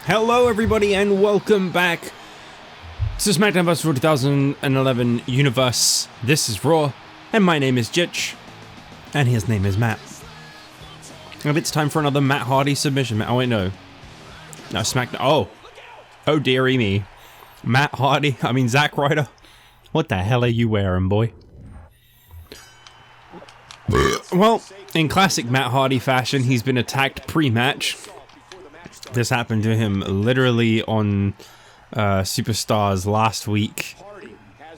Hello everybody and welcome back to SmackDown vs. Raw 2011 Universe. This is Raw, and my name is Jitch, and his name is Matt. And it's time for another Matt Hardy submission. Oh wait, no. No, SmackDown. Oh dearie me. Matt Hardy, Zack Ryder. What the hell are you wearing, boy? Well, in classic Matt Hardy fashion, he's been attacked pre-match. This happened to him literally on Superstars last week.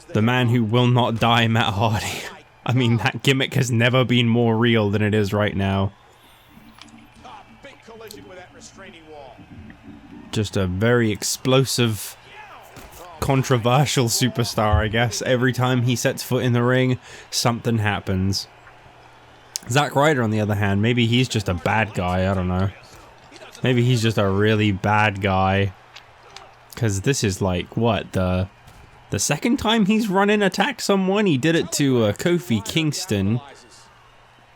The man who will not die, Matt Hardy. That gimmick has never been more real than it is right now. Just a very explosive, controversial superstar, I guess. Every time he sets foot in the ring, something happens. Zack Ryder, on the other hand, maybe he's just a bad guy, I don't know. Maybe he's just a really bad guy. Because this is like, what, the second time he's run in attacked someone? He did it to Kofi Kingston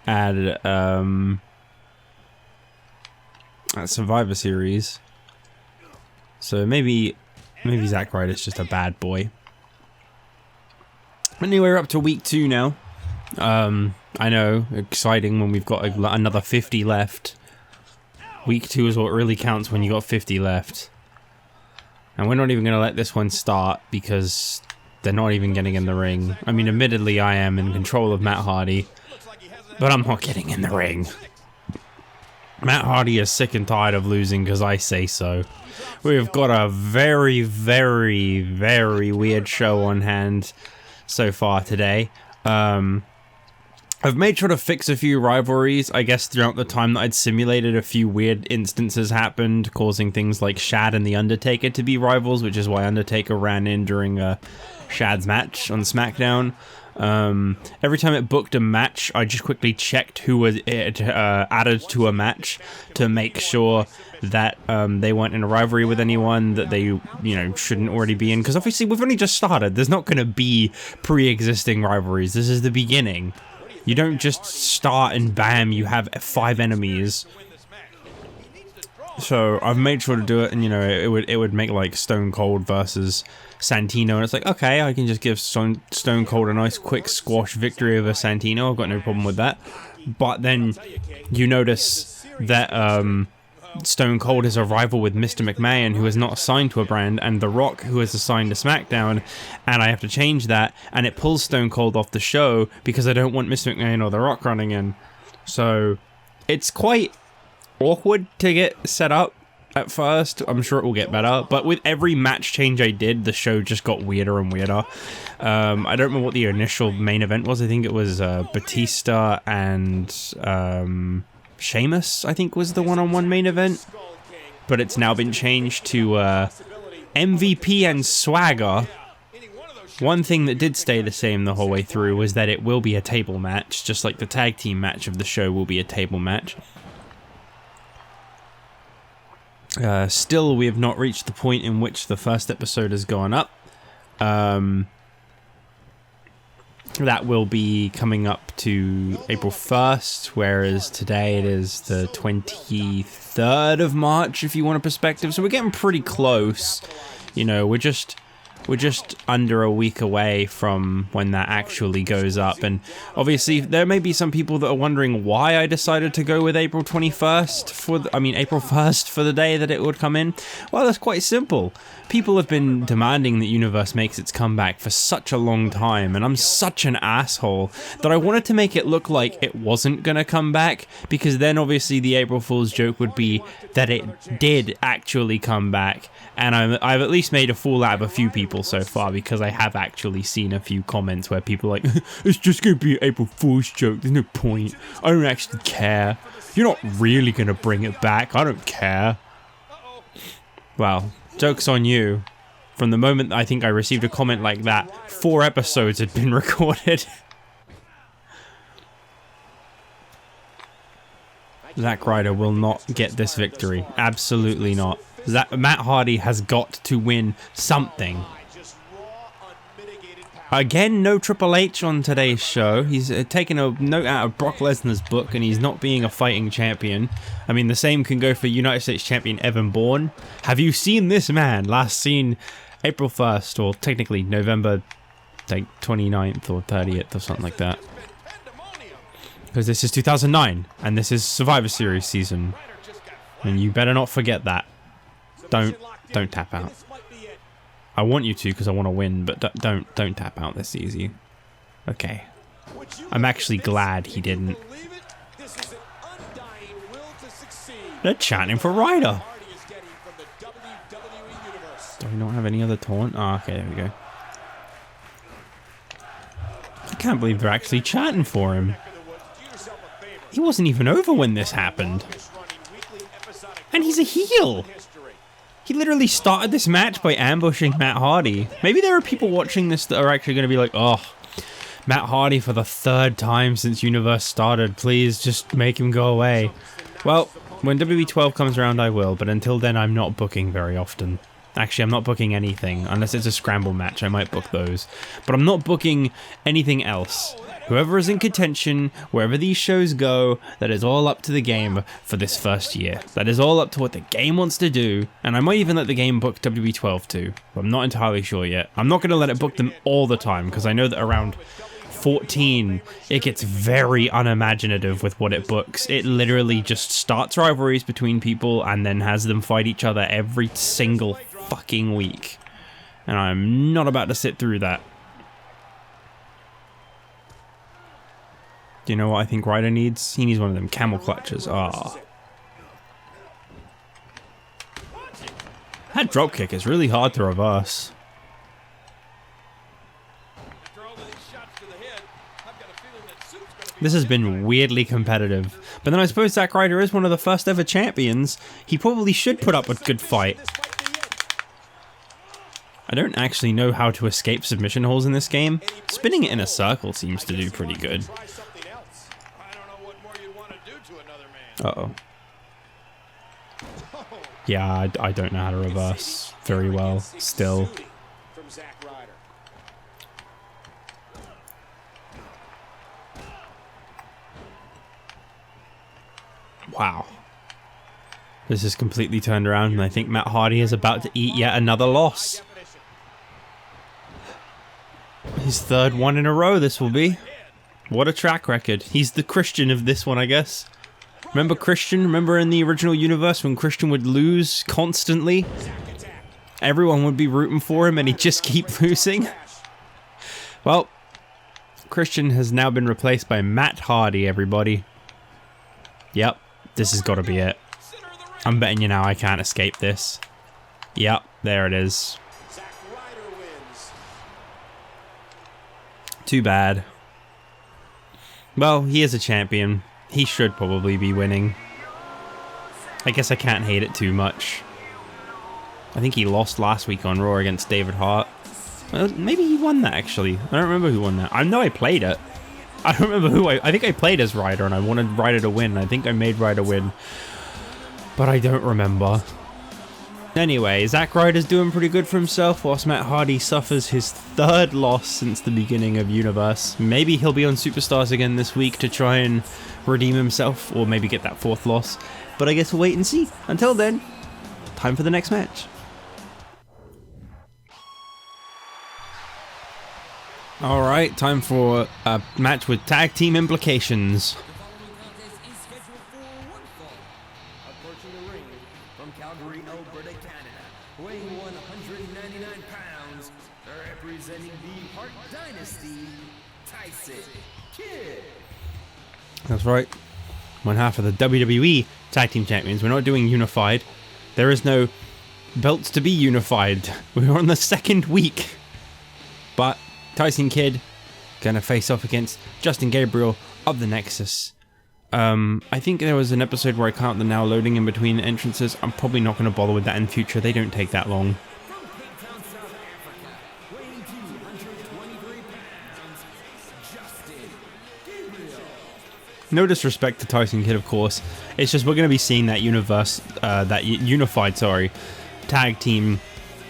at Survivor Series. So maybe Zack Ryder's just a bad boy. Anyway, we're up to week 2 now. I know, exciting when we've got another 50 left. Week 2 is what really counts when you got 50 left. And we're not even going to let this one start because they're not even getting in the ring. Admittedly, I am in control of Matt Hardy, but I'm not getting in the ring. Matt Hardy is sick and tired of losing because I say so. We've got a very, very, very weird show on hand so far today. I've made sure to fix a few rivalries. I guess throughout the time that I'd simulated, a few weird instances happened, causing things like Shad and The Undertaker to be rivals, which is why Undertaker ran in during Shad's match on SmackDown. Every time it booked a match, I just quickly checked who was added to a match to make sure that they weren't in a rivalry with anyone that they, shouldn't already be in. Because obviously we've only just started. There's not going to be pre-existing rivalries. This is the beginning. You don't just start and bam, you have 5 enemies. So I've made sure to do it, and it would make like Stone Cold versus Santino, and it's like, okay, I can just give Stone Cold a nice quick squash victory over Santino. I've got no problem with that. But then you notice that Stone Cold is a rival with Mr. McMahon, who is not assigned to a brand, and The Rock, who is assigned to SmackDown, and I have to change that, and it pulls Stone Cold off the show because I don't want Mr. McMahon or The Rock running in. So it's quite awkward to get set up at first. I'm sure it will get better, but with every match change I did, the show just got weirder and weirder. I don't remember what the initial main event was. I think it was Batista and Sheamus, I think, was the one-on-one main event, but it's now been changed to MVP and Swagger. One thing that did stay the same the whole way through was that it will be a table match, just like the tag team match of the show will be a table match. Still, we have not reached the point in which the first episode has gone up. That will be coming up to April 1st, whereas today it is the 23rd of March, if you want a perspective. So we're getting pretty close. We're just under a week away from when that actually goes up. And obviously, there may be some people that are wondering why I decided to go with April 21st April 1st for the day that it would come in. Well, that's quite simple. People have been demanding that Universe makes its comeback for such a long time, and I'm such an asshole that I wanted to make it look like it wasn't gonna come back, because then obviously the April Fool's joke would be that it did actually come back. And I've at least made a fool out of a few people so far, because I have actually seen a few comments where people are like, it's just going to be an April Fool's joke, there's no point, I don't actually care, you're not really going to bring it back, I don't care. Well, joke's on you. From the moment I think I received a comment like that, 4 episodes had been recorded. Zack Ryder will not get this victory, absolutely not. Matt Hardy has got to win something. Again, no Triple H on today's show. He's taking a note out of Brock Lesnar's book, and he's not being a fighting champion. I mean, the same can go for United States champion Evan Bourne. Have you seen this man? Last seen April 1st, or technically November like 29th or 30th or something like that. Because this is 2009, and this is Survivor Series season. And you better not forget that. Don't tap out. I want you to because I want to win, but don't tap out this easy. Okay. I'm actually glad he didn't. They're chanting for Ryder. Do we not have any other taunt? Oh, okay, there we go. I can't believe they're actually chanting for him. He wasn't even over when this happened. And he's a heel. He literally started this match by ambushing Matt Hardy. Maybe there are people watching this that are actually going to be like, oh, Matt Hardy for the 3rd time since Universe started. Please just make him go away. Well, when WWE 12 comes around, I will. But until then, I'm not booking very often. Actually, I'm not booking anything. Unless it's a scramble match, I might book those. But I'm not booking anything else. Whoever is in contention, wherever these shows go, that is all up to the game for this first year. That is all up to what the game wants to do, and I might even let the game book WWE 12 too. But I'm not entirely sure yet. I'm not going to let it book them all the time, because I know that around 14, it gets very unimaginative with what it books. It literally just starts rivalries between people and then has them fight each other every single fucking week. And I'm not about to sit through that. Do you know what I think Ryder needs? He needs one of them camel clutches. Ah. That dropkick is really hard to reverse. This has been weirdly competitive. But then I suppose Zack Ryder is one of the first ever champions. He probably should put up a good fight. I don't actually know how to escape submission holds in this game. Spinning it in a circle seems to do pretty good. Uh-oh. Yeah, I don't know how to reverse very well, still. Wow. This is completely turned around, and I think Matt Hardy is about to eat yet another loss. His 3rd one in a row this will be. What a track record. He's the Christian of this one, I guess. Remember Christian? Remember in the original universe when Christian would lose constantly? Everyone would be rooting for him and he'd just keep losing. Well, Christian has now been replaced by Matt Hardy, everybody. Yep, this has got to be it. I'm betting you now I can't escape this. Yep, there it is. Too bad. Well, he is a champion. He should probably be winning. I guess I can't hate it too much. I think he lost last week on Raw against David Hart. Well, maybe he won that, actually. I don't remember who won that. I know I played it. I don't remember who I think I played as Ryder, and I wanted Ryder to win. I think I made Ryder win. But I don't remember. Anyway, Zack Ryder's doing pretty good for himself, whilst Matt Hardy suffers his 3rd loss since the beginning of Universe. Maybe he'll be on Superstars again this week to try and redeem himself, or maybe get that 4th loss. But I guess we'll wait and see. Until then, time for the next match. Alright, time for a match with tag team implications. That's right. One half of the WWE Tag Team Champions. We're not doing unified. There is no belts to be unified. We're on the 2nd week. But Tyson Kidd gonna face off against Justin Gabriel of the Nexus. I think there was an episode where I count the now loading in between entrances. I'm probably not going to bother with that in future. They don't take that long. No disrespect to Tyson Kidd, of course. It's just we're going to be seeing that unified tag team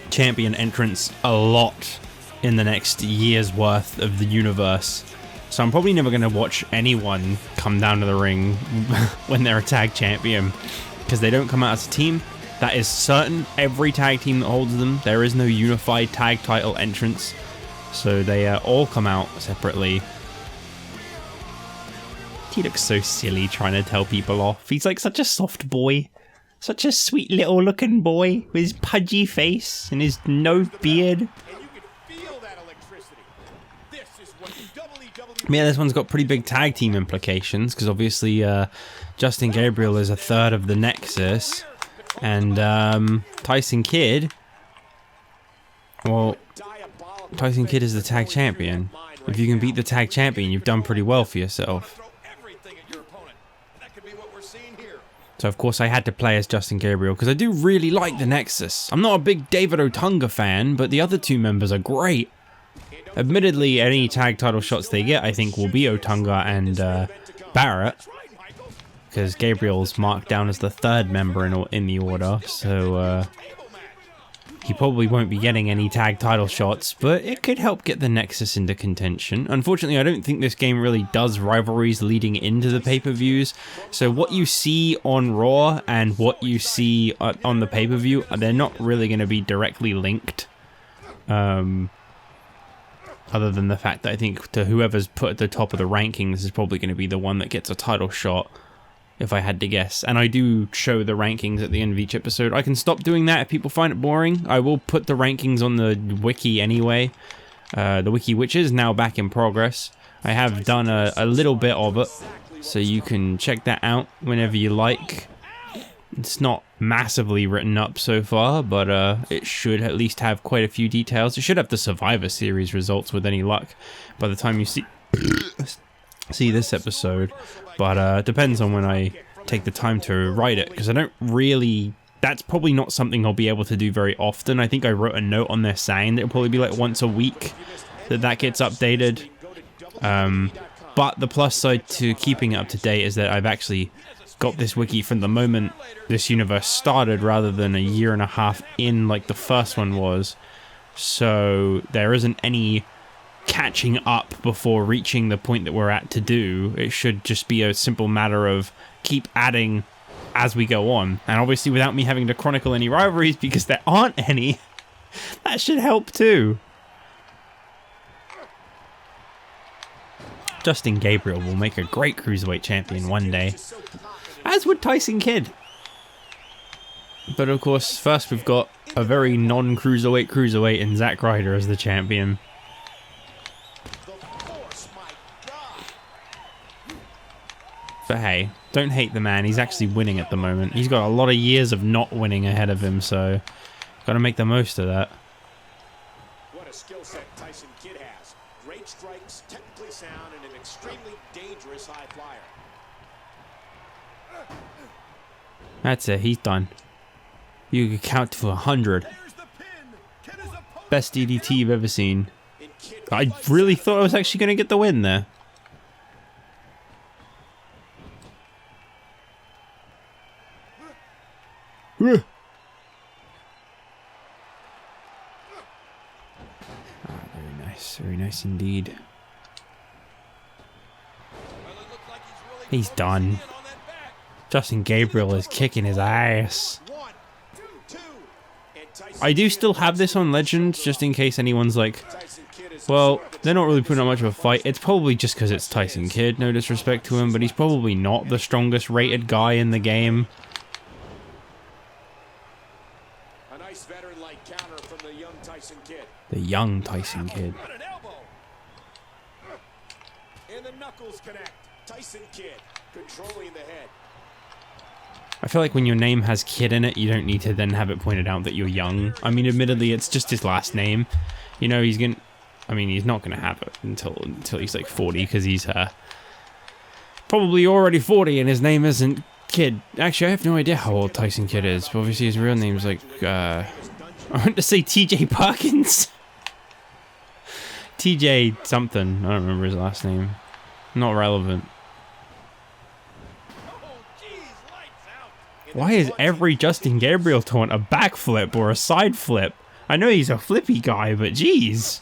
champion entrance a lot in the next year's worth of the universe. So I'm probably never going to watch anyone come down to the ring when they're a tag champion, because they don't come out as a team. That is certain. Every tag team that holds them, there is no unified tag title entrance. So they all come out separately. He looks so silly trying to tell people off. He's like such a soft boy. Such a sweet little looking boy with his pudgy face and his no beard. Yeah, this one's got pretty big tag team implications, because obviously Justin Gabriel is a third of the Nexus, and Tyson Kidd, well, Tyson Kidd is the tag champion. If you can beat the tag champion, you've done pretty well for yourself. So of course I had to play as Justin Gabriel, because I do really like the Nexus. I'm not a big David Otunga fan, but the other two members are great. Admittedly, any tag title shots they get, I think, will be Otunga and Barrett, because Gabriel's marked down as the third member in the order, so he probably won't be getting any tag title shots, but it could help get the Nexus into contention. Unfortunately, I don't think this game really does rivalries leading into the pay-per-views, so what you see on Raw and what you see on the pay-per-view, they're not really going to be directly linked. Other than the fact that I think to whoever's put at the top of the rankings is probably going to be the one that gets a title shot, if I had to guess. And I do show the rankings at the end of each episode. I can stop doing that if people find it boring. I will put the rankings on the wiki anyway. The wiki, which is now back in progress. I have done a little bit of it, so you can check that out whenever you like. It's not massively written up so far, but it should at least have quite a few details. It should have the Survivor Series results with any luck by the time you see this episode. But depends on when I take the time to write it, because I don't really... That's probably not something I'll be able to do very often. I think I wrote a note on there saying that it'll probably be like once a week that gets updated. But the plus side to keeping it up to date is that I've actually got this wiki from the moment this universe started, rather than a year and a half in like the first one was. So there isn't any catching up before reaching the point that we're at to do. It should just be a simple matter of keep adding as we go on. And obviously without me having to chronicle any rivalries, because there aren't any, that should help too. Justin Gabriel will make a great Cruiserweight champion one day, as would Tyson Kidd. But of course, first we've got a very non-Cruiserweight in Zack Ryder as the champion. But hey, don't hate the man, he's actually winning at the moment. He's got a lot of years of not winning ahead of him, so gotta make the most of that. What a skill set Tyson Kidd has. Great strikes, technically sound, and an extremely dangerous high flyer. That's it, he's done. You can count to 100. Best DDT you've ever seen. I really thought I was actually going to get the win there. Very nice indeed. He's done. Justin Gabriel is kicking his ass. I do still have this on Legends, just in case anyone's like, well, they're not really putting up much of a fight. It's probably just because it's Tyson Kidd, no disrespect to him, but he's probably not the strongest rated guy in the game. A nice veteran-like counter from the young Tyson Kidd. The young Tyson Kidd. And the knuckles connect. Tyson Kidd controlling the head. I feel like when your name has Kid in it, you don't need to then have it pointed out that you're young. I mean, admittedly, it's just his last name. You know, he's gonna... I mean, he's not gonna have it until he's like 40, because he's probably already 40 and his name isn't Kid. Actually, I have no idea how old Tyson Kidd is, but obviously his real name's like, I want to say TJ Perkins. TJ something. I don't remember his last name. Not relevant. Why is every Justin Gabriel taunt a backflip or a side flip? I know he's a flippy guy, but geez.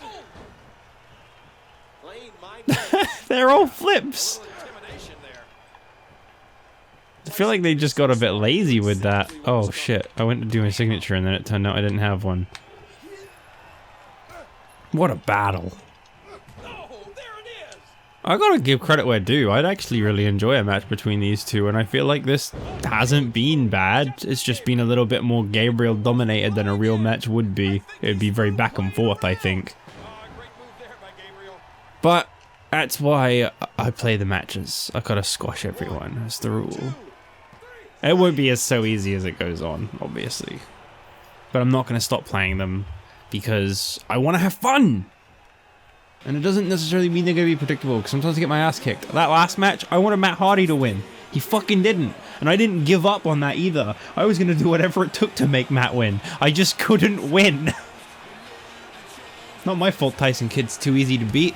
They're all flips. I feel like they just got a bit lazy with that. Oh shit, I went to do my signature and then it turned out I didn't have one. What a battle. I gotta give credit where due. I'd actually really enjoy a match between these two, and I feel like this hasn't been bad. It's just been a little bit more Gabriel dominated than a real match would be. It'd be very back and forth, I think. But that's why I play the matches. I gotta squash everyone. That's the rule. It won't be as so easy as it goes on, obviously. But I'm not gonna stop playing them because I want to have fun. And it doesn't necessarily mean they're going to be predictable, because sometimes I get my ass kicked. That last match, I wanted Matt Hardy to win. He fucking didn't. And I didn't give up on that either. I was going to do whatever it took to make Matt win. I just couldn't win. Not my fault, Tyson Kid's too easy to beat.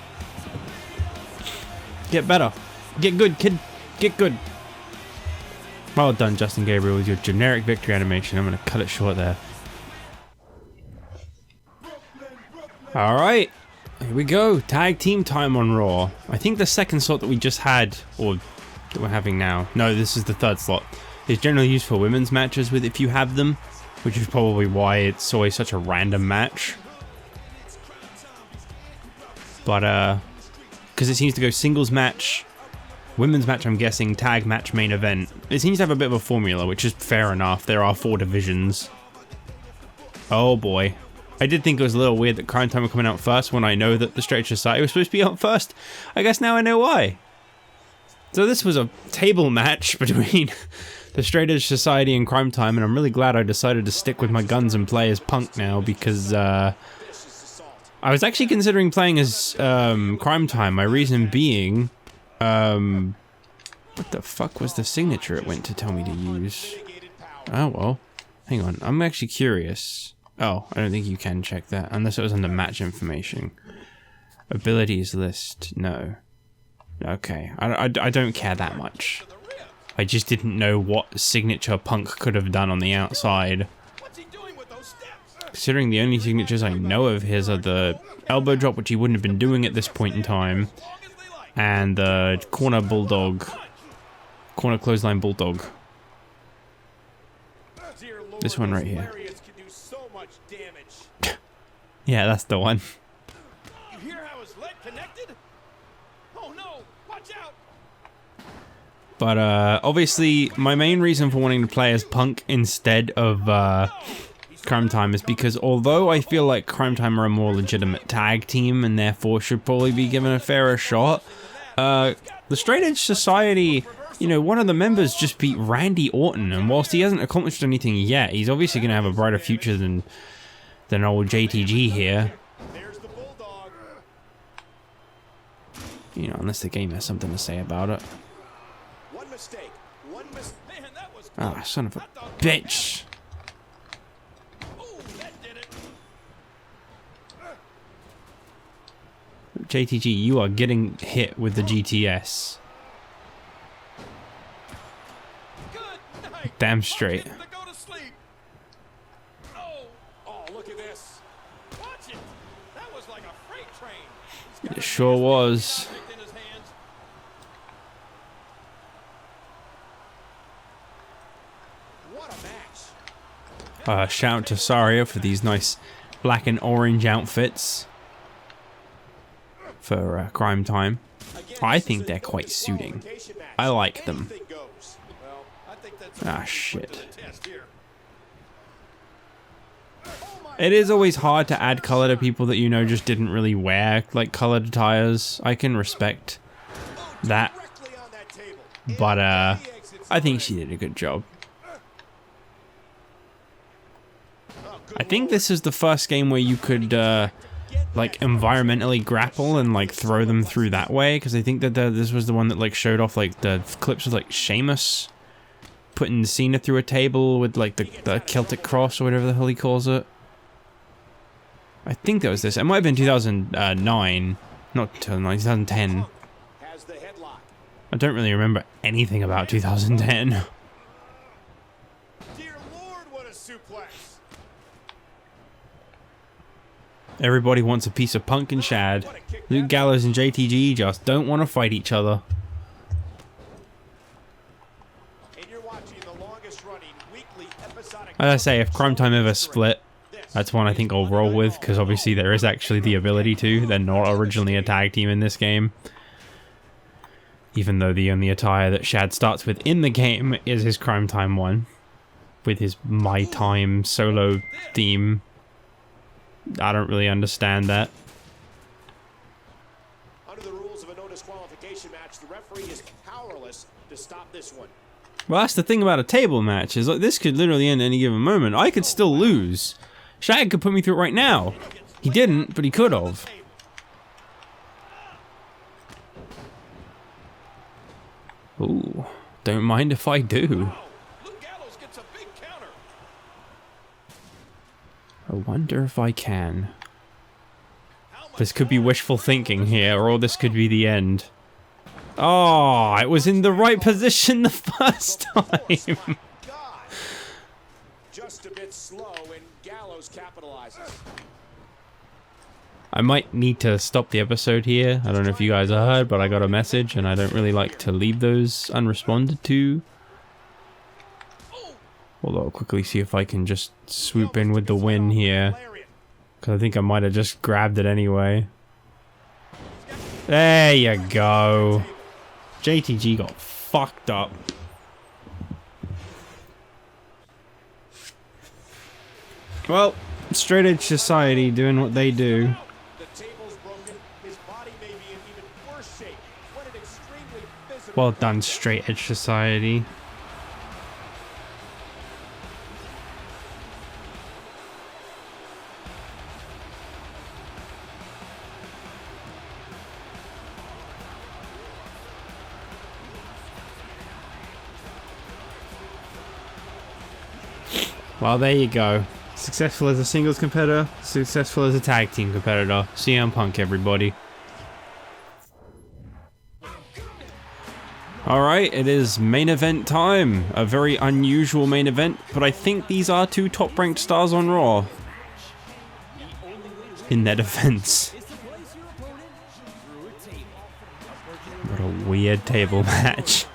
Get better. Get good, kid. Get good. Well done, Justin Gabriel, with your generic victory animation. I'm going to cut it short there. Alright. Here we go, tag team time on Raw. I think the second slot that we just had, or that we're having now, no, this is the third slot, is generally used for women's matches with if you have them, which is probably why it's always such a random match. But, because it seems to go singles match, women's match, I'm guessing, tag match, main event. It seems to have a bit of a formula, which is fair enough. There are 4 divisions. Oh boy. I did think it was a little weird that Cryme Tyme were coming out first when I know that the Straight Edge Society was supposed to be out first. I guess now I know why. So this was a table match between the Straight Edge Society and Cryme Tyme, and I'm really glad I decided to stick with my guns and play as Punk now, because I was actually considering playing as Cryme Tyme. My reason being, what the fuck was the signature it went to tell me to use? Oh well, hang on, I'm actually curious. Oh, I don't think you can check that, unless it was under match information. Abilities list, no. Okay, I don't care that much. I just didn't know what signature Punk could have done on the outside. Considering the only signatures I know of his are the elbow drop, which he wouldn't have been doing at this point in time, and the corner bulldog, corner clothesline bulldog. This one right here. Yeah, that's the one. You hear how his leg connected? Oh no, watch out. But obviously my main reason for wanting to play as Punk instead of Cryme Tyme is because although I feel like Cryme Tyme are a more legitimate tag team and therefore should probably be given a fairer shot, the Straight Edge Society, you know, one of the members just beat Randy Orton, and whilst he hasn't accomplished anything yet, he's obviously going to have a brighter future than old JTG here. You know, unless the game has something to say about it. Ah, son of a bitch. JTG, you are getting hit with the GTS. Damn straight. It sure was. Shout out to Saria for these nice black and orange outfits for Cryme Tyme. I think they're quite suiting. I like them. Ah, shit. It is always hard to add color to people that you know just didn't really wear like colored attires. I can respect that. But I think she did a good job. I think this is the first game where you could like environmentally grapple and like throw them through that way, because I think that this was the one that like showed off like the clips of like Sheamus putting Cena through a table with like the Celtic cross or whatever the hell he calls it. I think that was this. It might have been 2009, not 2009, 2010. I don't really remember anything about 2010. Dear Lord, what a suplex. Everybody wants a piece of Punk and Shad. Luke Gallows and JTG just don't want to fight each other. As I say, if Cryme Tyme ever split, that's one I think I'll roll with, because obviously there is actually the ability to. They're not originally a tag team in this game. Even though the only attire that Shad starts with in the game is his Cryme Tyme one. With his My Time solo theme. I don't really understand that. Under the rules of a no disqualification match, the referee is powerless to stop this one. Well, that's the thing about a table match, is like this could literally end any given moment. I could still lose. Shad could put me through it right now. He didn't, but he could have. Ooh, don't mind if I do. I wonder if I can. This could be wishful thinking here, or this could be the end. Oh, it was in the right position the first time. Just a bit slow, and Gallows capitalizes. I might need to stop the episode here. I don't know if you guys heard, but I got a message, and I don't really like to leave those unresponded to. Although I'll quickly see if I can just swoop in with the win here. Because I think I might have just grabbed it anyway. There you go. JTG got fucked up. Well, Straight Edge Society doing what they do. Well done, Straight Edge Society. Well, there you go. Successful as a singles competitor, successful as a tag team competitor. CM Punk, everybody. Alright, it is main event time. A very unusual main event, but I think these are two top-ranked stars on Raw. In their defense. What a weird table match.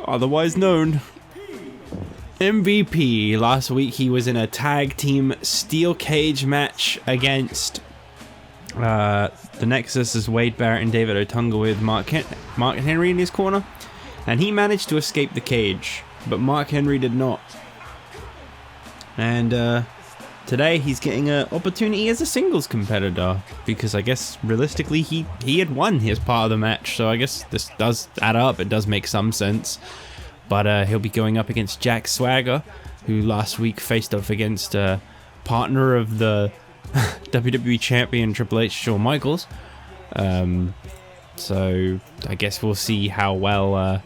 Otherwise known. MVP. Last week he was in a tag team steel cage match against the Nexus as Wade Barrett and David Otunga with Mark Henry in his corner. And he managed to escape the cage, but Mark Henry did not. And today he's getting an opportunity as a singles competitor, because I guess realistically he had won his part of the match, so I guess this does add up. It does make some sense. But he'll be going up against Jack Swagger, who last week faced off against a partner of the WWE Champion Triple H, Shawn Michaels. So I guess we'll see how well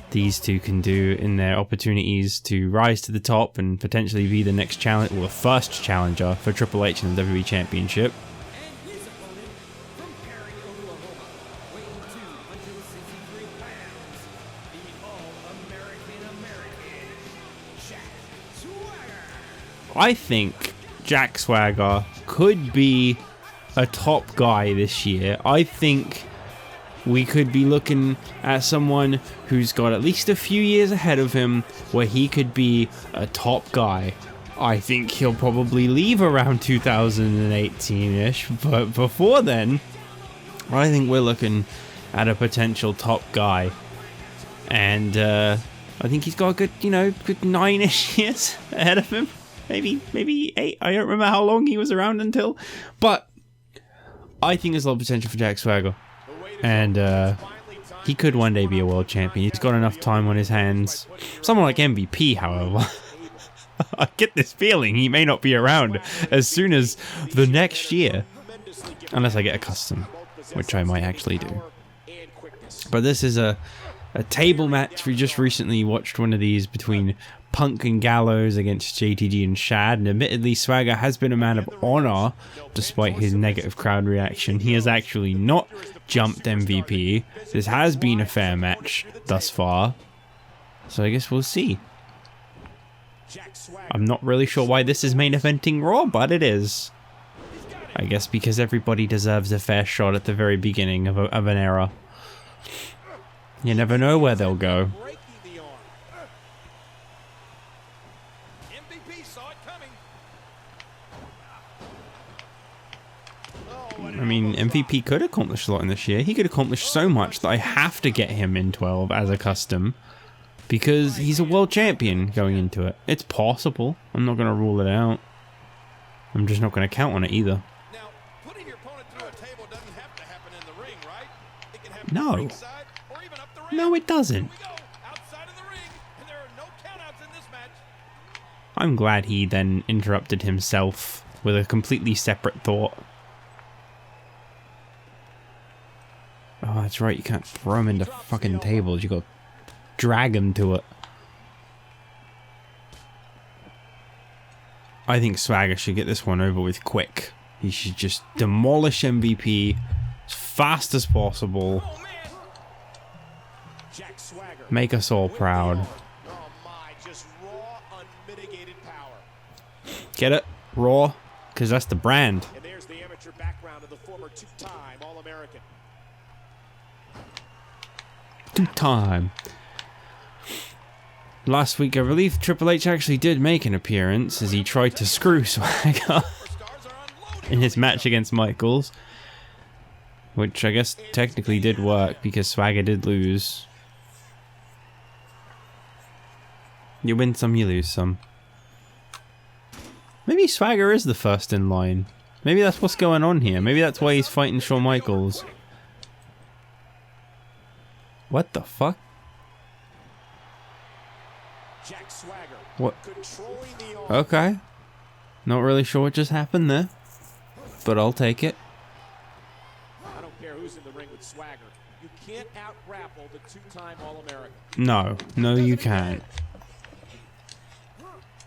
these two can do in their opportunities to rise to the top and potentially be the next challenge, or the first challenger for Triple H in the WWE Championship. I think Jack Swagger could be a top guy this year. I think we could be looking at someone who's got at least a few years ahead of him where he could be a top guy. I think he'll probably leave around 2018-ish, but before then, I think we're looking at a potential top guy. And I think he's got a good, good 9-ish years ahead of him. Maybe 8. I don't remember how long he was around until. But I think there's a lot of potential for Jack Swagger. And he could one day be a world champion. He's got enough time on his hands. Someone like MVP, however, I get this feeling he may not be around as soon as the next year. Unless I get a custom, which I might actually do. But this is a table match. We just recently watched one of these between Punk and Gallows against JTG and Shad, and admittedly Swagger has been a man of honor despite his negative crowd reaction. He has actually not jumped MVP. This has been a fair match thus far. So I guess we'll see. Jack Swagger. I'm not really sure why this is main eventing Raw, but it is. I guess because everybody deserves a fair shot at the very beginning of an era. You never know where they'll go. Breaking the arm. MVP saw it coming. I mean, MVP could accomplish a lot in this year. He could accomplish so much that I have to get him in 12 as a custom. Because he's a world champion going into it. It's possible. I'm not going to rule it out. I'm just not going to count on it either. Now, putting your opponent through a table doesn't have to happen in the ring, right? It can happen No. ringside or even up the ramp. No, it doesn't. Here we go. Outside of the ring, and there are no countouts in this match. I'm glad he then interrupted himself with a completely separate thought. Oh, that's right. You can't throw him into fucking tables. You got to drag him to it. I think Swagger should get this one over with quick. He should just demolish MVP as fast as possible. Oh, man. Jack Swagger. Make us all proud. Oh my, just raw, unmitigated power. Get it? Raw? Because that's the brand. And there's the amateur background of the former two-time All-American. Time. Last week, I believe Triple H actually did make an appearance as he tried to screw Swagger in his match against Michaels, which I guess technically did work because Swagger did lose. You win some, you lose some. Maybe Swagger is the first in line. Maybe that's what's going on here. Maybe that's why he's fighting Shawn Michaels. What the fuck? Jack Swagger. What? Controlling the arm. Okay. Not really sure what just happened there, but I'll take it. I don't care who's in the ring with Swagger. You can't out-grapple the two-time All-American. No, you can't.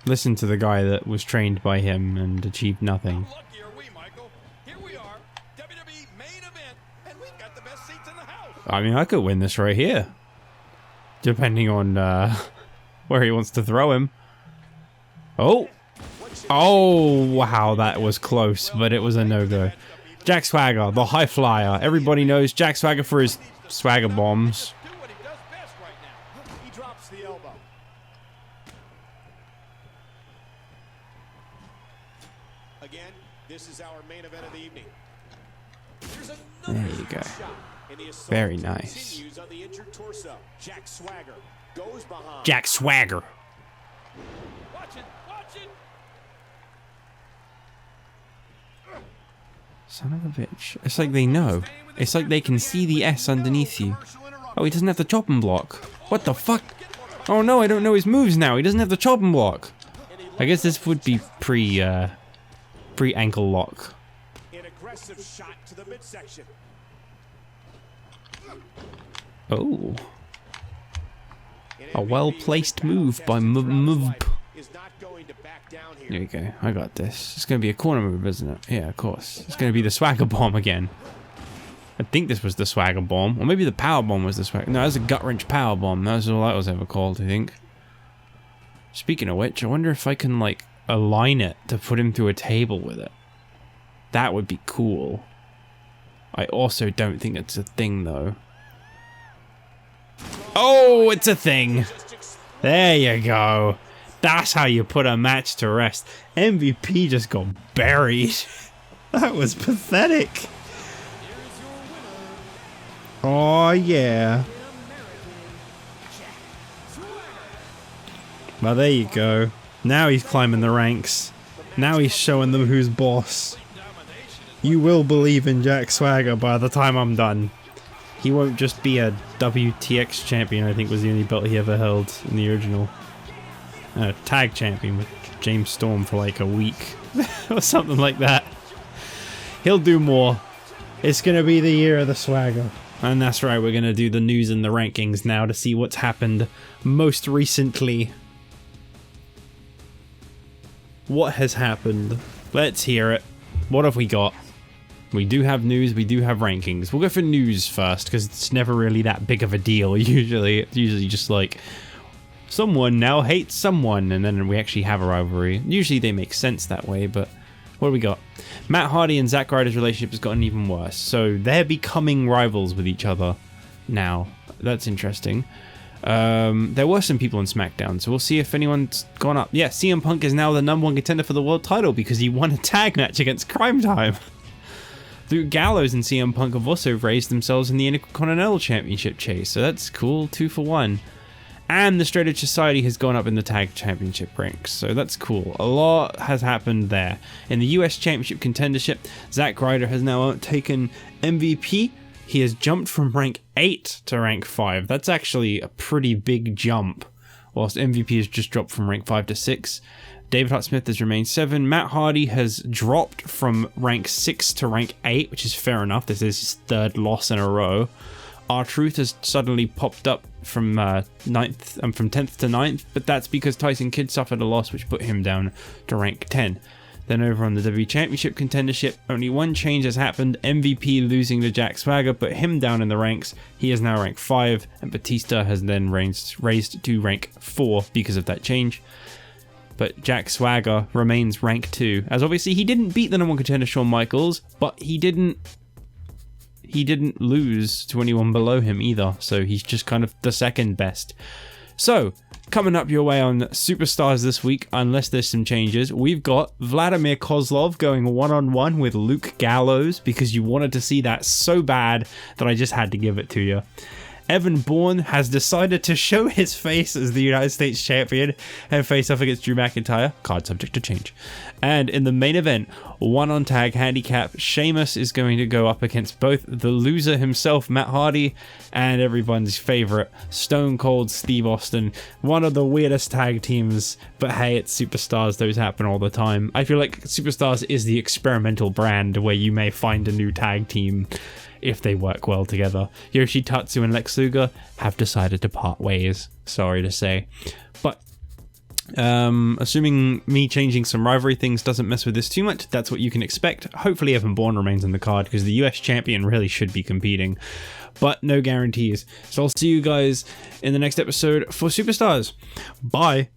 Listen to the guy that was trained by him and achieved nothing. How lucky are we, Michael? Here we are, WWE main event, and we've got the best seats in the house. I mean, I could win this right here. Depending on where he wants to throw him. Oh! Oh, wow, that was close, but it was a no-go. Jack Swagger, the high flyer. Everybody knows Jack Swagger for his swagger bombs. Do what he does best right now. He drops the elbow. Again, this is our main event of the evening. There's another There you go. shot, and the assault Very nice. continues on the injured torso. Jack Swagger goes behind. Jack Swagger. Watch it, watch it. Son of a bitch. It's like they know. It's like they can see the S underneath you. Oh, he doesn't have the chopping block. What the fuck? Oh no, I don't know his moves now. He doesn't have the chopping block. I guess this would be pre-ankle lock. An aggressive shot to the midsection. Oh. A well-placed move by Move. Is not going to back down here. There you go. I got this. It's going to be a corner move, isn't it? Yeah, of course. It's going to be the Swagger Bomb again. I think this was the Swagger Bomb. Or maybe the Power Bomb was the Swagger... No, that was a Gut Wrench Power Bomb. That was all that was ever called, I think. Speaking of which, I wonder if I can, like, align it to put him through a table with it. That would be cool. I also don't think it's a thing, though. Oh, it's a thing. There you go. That's how you put a match to rest. MVP just got buried. That was pathetic. Oh, yeah. Well, there you go. Now he's climbing the ranks. Now he's showing them who's boss. You will believe in Jack Swagger by the time I'm done. He won't just be a WTX champion, I think was the only belt he ever held in the original. Tag champion with James Storm for like a week. Or something like that. He'll do more. It's gonna be the year of the Swagger. And that's right, we're gonna do the news and the rankings now to see what's happened most recently. What has happened? Let's hear it. What have we got? We do have news, we do have rankings. We'll go for news first, because it's never really that big of a deal, usually. It's usually just like, someone now hates someone, and then we actually have a rivalry. Usually they make sense that way, but what do we got? Matt Hardy and Zack Ryder's relationship has gotten even worse, so they're becoming rivals with each other now. That's interesting. There were some people on SmackDown, so we'll see if anyone's gone up. Yeah, CM Punk is now the #1 contender for the world title because he won a tag match against Cryme Tyme. Luke Gallows and CM Punk have also raised themselves in the Intercontinental Championship chase, so that's cool, 2 for 1. And the Straight Edge Society has gone up in the Tag Championship ranks, so that's cool. A lot has happened there. In the US Championship contendership, Zack Ryder has now taken MVP. He has jumped from rank 8 to rank 5. That's actually a pretty big jump, whilst MVP has just dropped from rank 5 to 6. David Hart Smith has remained 7. Matt Hardy has dropped from rank 6 to rank 8, which is fair enough. This is his 3rd loss in a row. R-Truth has suddenly popped up from 10th to 9th, but that's because Tyson Kidd suffered a loss which put him down to rank 10. Then over on the WWE Championship contendership, only one change has happened. MVP losing to Jack Swagger put him down in the ranks. He is now rank 5, and Batista has then raised to rank 4 because of that change. But Jack Swagger remains rank 2, as obviously he didn't beat the #1 contender Shawn Michaels, but he didn't lose to anyone below him either, so he's just kind of the 2nd best. So, coming up your way on Superstars this week, unless there's some changes, we've got Vladimir Kozlov going one-on-one with Luke Gallows, because you wanted to see that so bad that I just had to give it to you. Evan Bourne has decided to show his face as the United States champion and face off against Drew McIntyre, card subject to change. And in the main event, 1-on-tag handicap, Sheamus is going to go up against both the loser himself, Matt Hardy, and everyone's favorite, Stone Cold Steve Austin. One of the weirdest tag teams, but hey, it's Superstars, those happen all the time. I feel like Superstars is the experimental brand where you may find a new tag team if they work well together. Yoshitatsu and Lex Luger have decided to part ways, sorry to say. But assuming me changing some rivalry things doesn't mess with this too much, that's what you can expect. Hopefully Evan Bourne remains on the card because the US champion really should be competing, but no guarantees. So I'll see you guys in the next episode for Superstars. Bye.